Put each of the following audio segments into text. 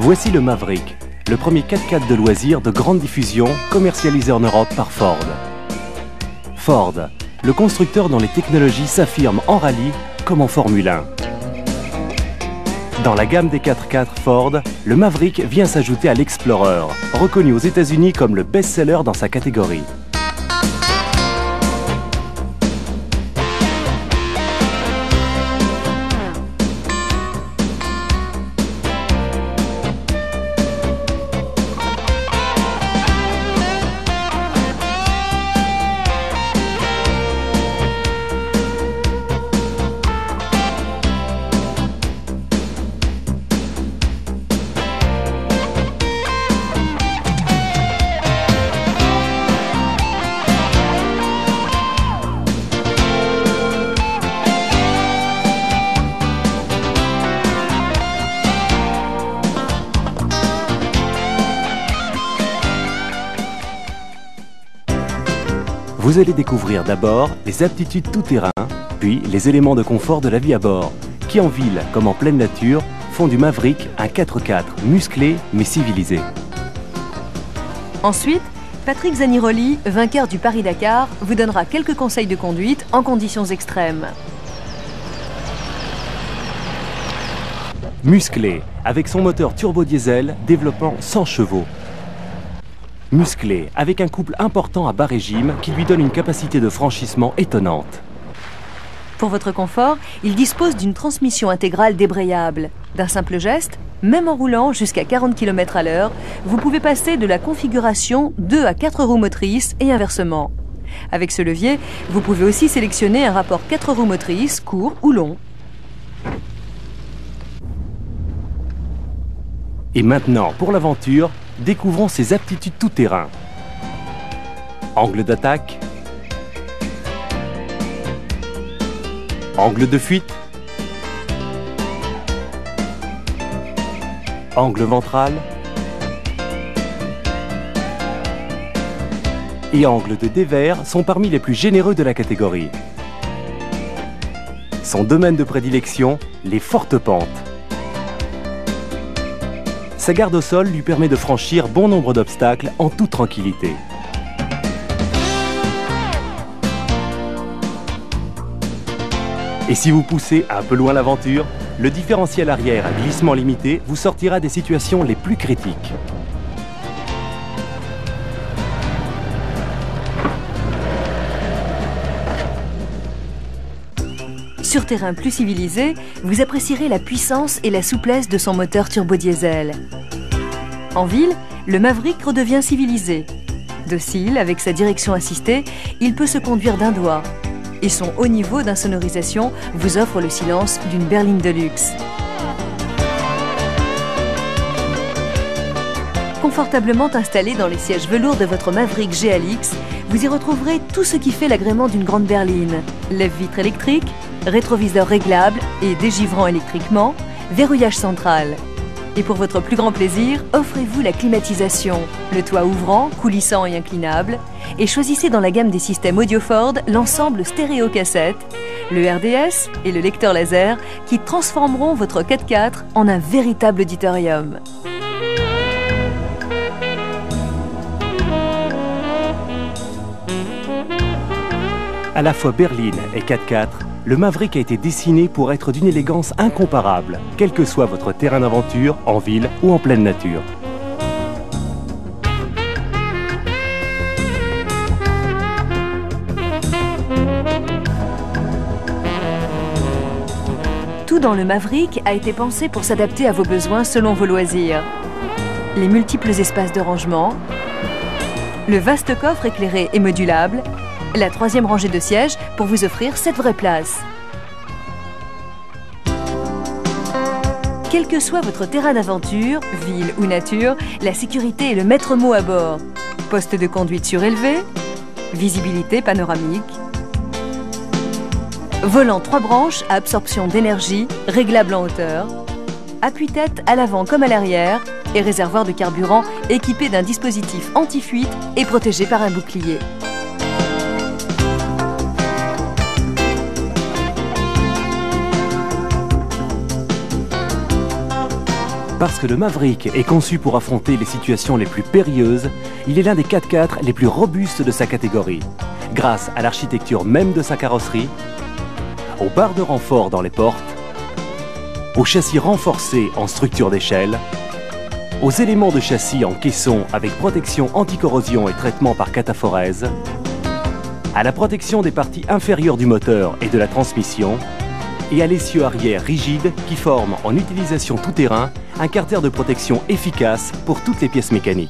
Voici le Maverick, le premier 4x4 de loisirs de grande diffusion commercialisé en Europe par Ford. Ford, le constructeur dont les technologies s'affirment en rallye comme en Formule 1. Dans la gamme des 4x4 Ford, le Maverick vient s'ajouter à l'Explorer, reconnu aux États-Unis comme le best-seller dans sa catégorie. Vous allez découvrir d'abord les aptitudes tout-terrain, puis les éléments de confort de la vie à bord, qui en ville comme en pleine nature font du Maverick un 4x4 musclé mais civilisé. Ensuite, Patrick Zaniroli, vainqueur du Paris-Dakar, vous donnera quelques conseils de conduite en conditions extrêmes. Musclé, avec son moteur turbo-diesel développant 100 chevaux. Musclé, avec un couple important à bas régime qui lui donne une capacité de franchissement étonnante. Pour votre confort, il dispose d'une transmission intégrale débrayable. D'un simple geste, même en roulant jusqu'à 40 km/h, vous pouvez passer de la configuration 2 à 4 roues motrices et inversement. Avec ce levier, vous pouvez aussi sélectionner un rapport 4 roues motrices, court ou long. Et maintenant, pour l'aventure, découvrons ses aptitudes tout-terrain. Angle d'attaque, angle de fuite, angle ventral et angle de dévers sont parmi les plus généreux de la catégorie. Son domaine de prédilection, les fortes pentes. Sa garde au sol lui permet de franchir bon nombre d'obstacles en toute tranquillité. Et si vous poussez un peu loin l'aventure, le différentiel arrière à glissement limité vous sortira des situations les plus critiques. Sur terrain plus civilisé, vous apprécierez la puissance et la souplesse de son moteur turbo-diesel. En ville, le Maverick redevient civilisé. Docile, avec sa direction assistée, il peut se conduire d'un doigt. Et son haut niveau d'insonorisation vous offre le silence d'une berline de luxe. Confortablement installé dans les sièges velours de votre Maverick GLX, vous y retrouverez tout ce qui fait l'agrément d'une grande berline. Lève-vitre électrique, rétroviseur réglable et dégivrant électriquement, verrouillage central. Et pour votre plus grand plaisir, offrez-vous la climatisation, le toit ouvrant, coulissant et inclinable, et choisissez dans la gamme des systèmes audio Ford l'ensemble stéréo-cassette, le RDS et le lecteur laser qui transformeront votre 4x4 en un véritable auditorium. À la fois berline et 4x4, le Maverick a été dessiné pour être d'une élégance incomparable, quel que soit votre terrain d'aventure, en ville ou en pleine nature. Tout dans le Maverick a été pensé pour s'adapter à vos besoins selon vos loisirs. Les multiples espaces de rangement, le vaste coffre éclairé et modulable, la troisième rangée de sièges pour vous offrir 7 vraies places. Quel que soit votre terrain d'aventure, ville ou nature, la sécurité est le maître mot à bord. Poste de conduite surélevé, visibilité panoramique, volant 3 branches à absorption d'énergie, réglable en hauteur, appuie-tête à l'avant comme à l'arrière et réservoir de carburant équipé d'un dispositif anti-fuite et protégé par un bouclier. Parce que le Maverick est conçu pour affronter les situations les plus périlleuses, il est l'un des 4x4 les plus robustes de sa catégorie. Grâce à l'architecture même de sa carrosserie, aux barres de renfort dans les portes, aux châssis renforcés en structure d'échelle, aux éléments de châssis en caisson avec protection anti-corrosion et traitement par cataphorèse, à la protection des parties inférieures du moteur et de la transmission, et à l'essieu arrière rigide qui forme en utilisation tout-terrain un carter de protection efficace pour toutes les pièces mécaniques.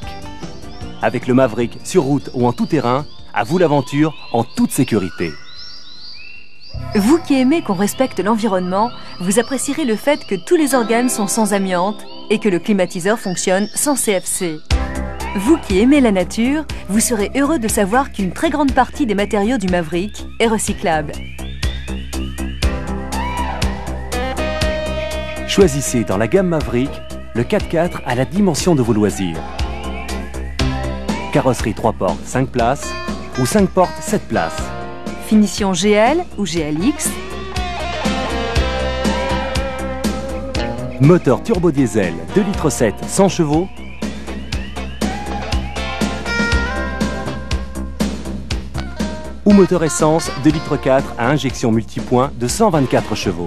Avec le Maverick sur route ou en tout-terrain, à vous l'aventure en toute sécurité. Vous qui aimez qu'on respecte l'environnement, vous apprécierez le fait que tous les organes sont sans amiante et que le climatiseur fonctionne sans CFC. Vous qui aimez la nature, vous serez heureux de savoir qu'une très grande partie des matériaux du Maverick est recyclable. Choisissez dans la gamme Maverick le 4x4 à la dimension de vos loisirs. Carrosserie 3 portes 5 places ou 5 portes 7 places. Finition GL ou GLX. Moteur turbo diesel 2,7 litres 100 chevaux. Ou moteur essence 2,4 litres à injection multipoint de 124 chevaux.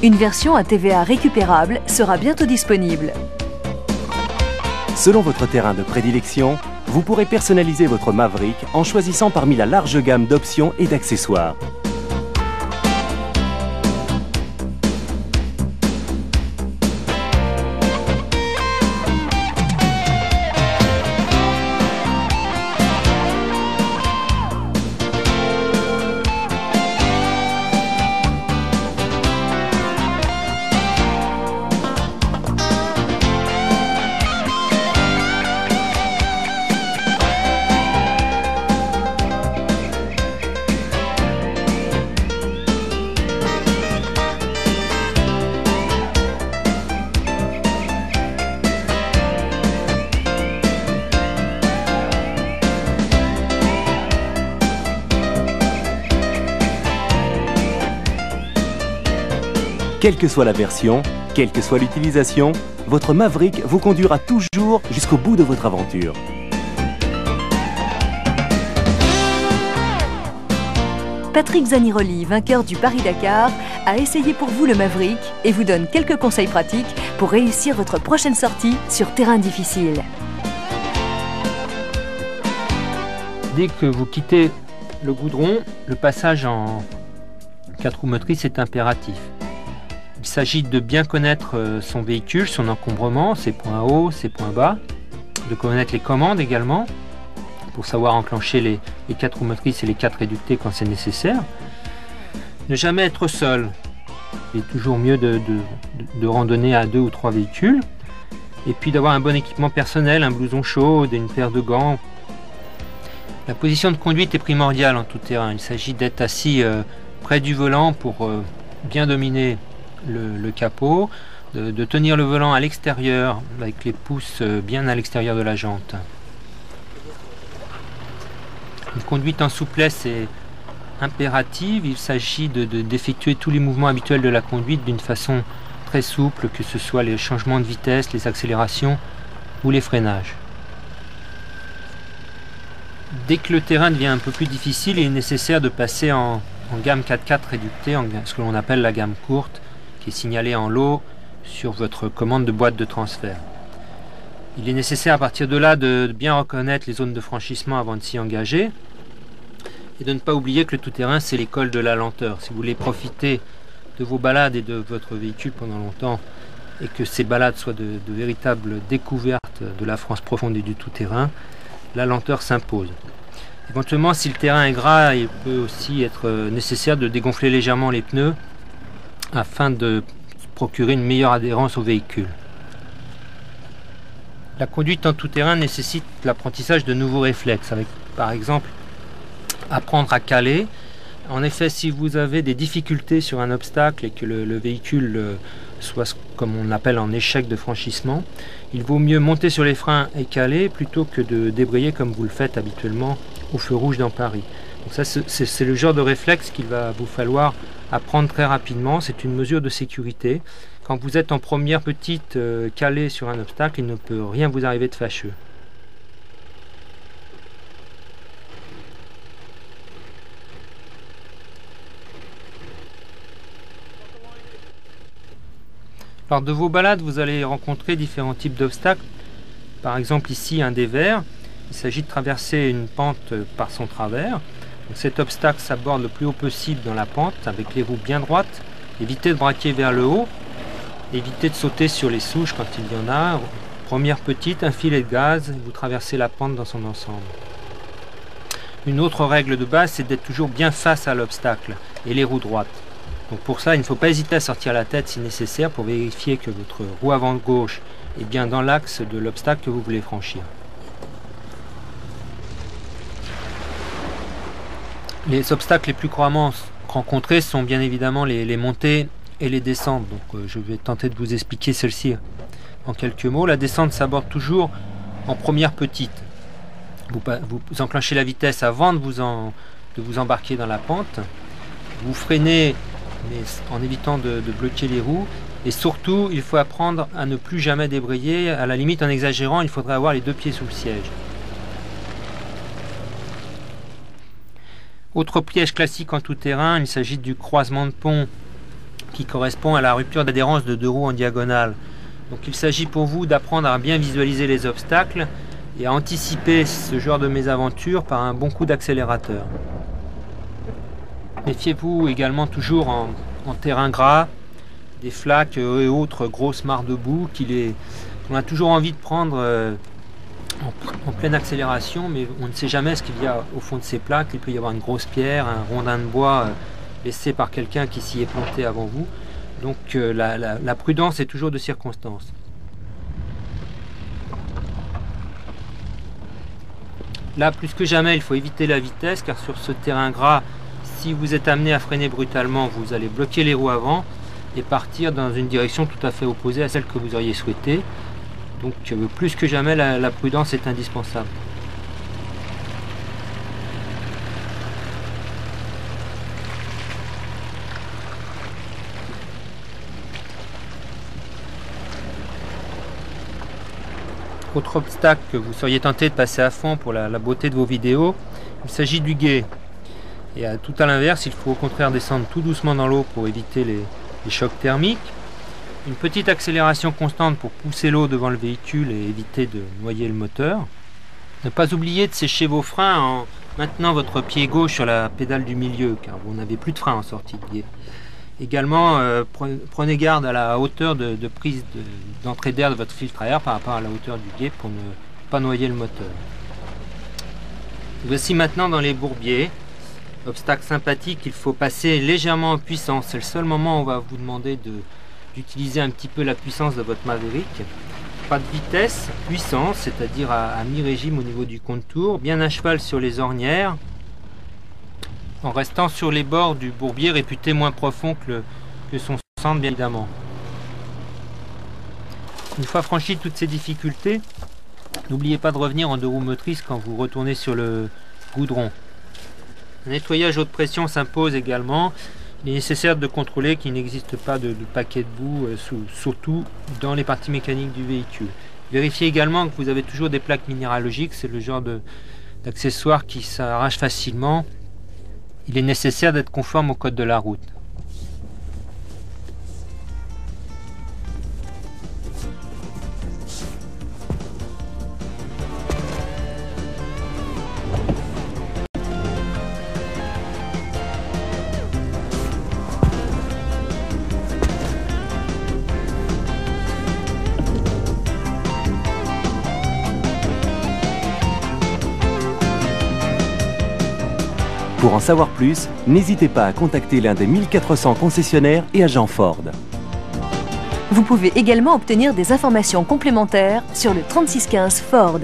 Une version à TVA récupérable sera bientôt disponible. Selon votre terrain de prédilection, vous pourrez personnaliser votre Maverick en choisissant parmi la large gamme d'options et d'accessoires. Quelle que soit la version, quelle que soit l'utilisation, votre Maverick vous conduira toujours jusqu'au bout de votre aventure. Patrick Zaniroli, vainqueur du Paris-Dakar, a essayé pour vous le Maverick et vous donne quelques conseils pratiques pour réussir votre prochaine sortie sur terrain difficile. Dès que vous quittez le goudron, le passage en 4 roues motrices est impératif. Il s'agit de bien connaître son véhicule, son encombrement, ses points hauts, ses points bas, de connaître les commandes également, pour savoir enclencher les 4 roues motrices et les 4 réductés quand c'est nécessaire. Ne jamais être seul. Il est toujours mieux de randonner à 2 ou 3 véhicules. Et puis d'avoir un bon équipement personnel, un blouson chaud, une paire de gants. La position de conduite est primordiale en tout terrain. Il s'agit d'être assis près du volant pour bien dominer le capot, de tenir le volant à l'extérieur avec les pouces bien à l'extérieur de la jante. Une conduite en souplesse est impérative. Il s'agit d'effectuer tous les mouvements habituels de la conduite d'une façon très souple, que ce soit les changements de vitesse, les accélérations ou les freinages. Dès que le terrain devient un peu plus difficile, il est nécessaire de passer en gamme 4x4 réductée, ce que l'on appelle la gamme courte, qui est signalée en lot sur votre commande de boîte de transfert. Il est nécessaire à partir de là de bien reconnaître les zones de franchissement avant de s'y engager et de ne pas oublier que le tout-terrain c'est l'école de la lenteur. Si vous voulez profiter de vos balades et de votre véhicule pendant longtemps et que ces balades soient de véritables découvertes de la France profonde et du tout-terrain, la lenteur s'impose. Éventuellement, si le terrain est gras, il peut aussi être nécessaire de dégonfler légèrement les pneus afin de procurer une meilleure adhérence au véhicule. La conduite en tout-terrain nécessite l'apprentissage de nouveaux réflexes, avec par exemple apprendre à caler. En effet, si vous avez des difficultés sur un obstacle et que le véhicule soit comme on l'appelle en échec de franchissement, il vaut mieux monter sur les freins et caler plutôt que de débrayer comme vous le faites habituellement au feu rouge dans Paris. Donc ça, c'est le genre de réflexe qu'il va vous falloir apprendre très rapidement. C'est une mesure de sécurité. Quand vous êtes en première petite calée sur un obstacle, il ne peut rien vous arriver de fâcheux. Lors de vos balades, vous allez rencontrer différents types d'obstacles. Par exemple ici un des verts, il s'agit de traverser une pente par son travers. Donc cet obstacle s'aborde le plus haut possible dans la pente avec les roues bien droites. Évitez de braquer vers le haut, évitez de sauter sur les souches quand il y en a. Première petite, un filet de gaz, vous traversez la pente dans son ensemble. Une autre règle de base, c'est d'être toujours bien face à l'obstacle et les roues droites. Donc pour ça, il ne faut pas hésiter à sortir la tête si nécessaire pour vérifier que votre roue avant gauche est bien dans l'axe de l'obstacle que vous voulez franchir. Les obstacles les plus couramment rencontrés sont bien évidemment les montées et les descentes. Donc je vais tenter de vous expliquer celle-ci en quelques mots. La descente s'aborde toujours en première petite. Vous enclenchez la vitesse avant de vous embarquer dans la pente. Vous freinez mais en évitant de bloquer les roues. Et surtout, il faut apprendre à ne plus jamais débrayer. À la limite, en exagérant, il faudrait avoir les deux pieds sous le siège. Autre piège classique en tout terrain, il s'agit du croisement de pont qui correspond à la rupture d'adhérence de deux roues en diagonale. Donc il s'agit pour vous d'apprendre à bien visualiser les obstacles et à anticiper ce genre de mésaventure par un bon coup d'accélérateur. Méfiez-vous également toujours en terrain gras, des flaques et autres grosses mares de boue qu'on a toujours envie de prendre en pleine accélération, mais on ne sait jamais ce qu'il y a au fond de ces plaques. Il peut y avoir une grosse pierre, un rondin de bois laissé par quelqu'un qui s'y est planté avant vous. Donc la prudence est toujours de circonstance. Là, plus que jamais, il faut éviter la vitesse, car sur ce terrain gras, si vous êtes amené à freiner brutalement, vous allez bloquer les roues avant et partir dans une direction tout à fait opposée à celle que vous auriez souhaité. Donc plus que jamais, la prudence est indispensable. Autre obstacle que vous seriez tenté de passer à fond pour la beauté de vos vidéos, il s'agit du gué. Et tout à l'inverse, il faut au contraire descendre tout doucement dans l'eau pour éviter les chocs thermiques. Une petite accélération constante pour pousser l'eau devant le véhicule et éviter de noyer le moteur. Ne pas oublier de sécher vos freins en maintenant votre pied gauche sur la pédale du milieu, car vous n'avez plus de frein en sortie de gué. Également, prenez garde à la hauteur de prise d'entrée d'air de votre filtre à air par rapport à la hauteur du gué pour ne pas noyer le moteur. Voici maintenant dans les bourbiers. Obstacle sympathique, il faut passer légèrement en puissance. C'est le seul moment où on va vous demander d'utiliser un petit peu la puissance de votre Maverick. Pas de vitesse, puissance, c'est-à-dire à mi-régime au niveau du contour, bien à cheval sur les ornières, en restant sur les bords du bourbier réputé moins profond que son centre, bien évidemment. Une fois franchi toutes ces difficultés, n'oubliez pas de revenir en deux roues motrices quand vous retournez sur le goudron. Un nettoyage haute pression s'impose également. Il est nécessaire de contrôler qu'il n'existe pas de paquet de boue, surtout dans les parties mécaniques du véhicule. Vérifiez également que vous avez toujours des plaques minéralogiques, c'est le genre d'accessoire qui s'arrache facilement. Il est nécessaire d'être conforme au code de la route. Pour en savoir plus, n'hésitez pas à contacter l'un des 1400 concessionnaires et agents Ford. Vous pouvez également obtenir des informations complémentaires sur le 3615 Ford.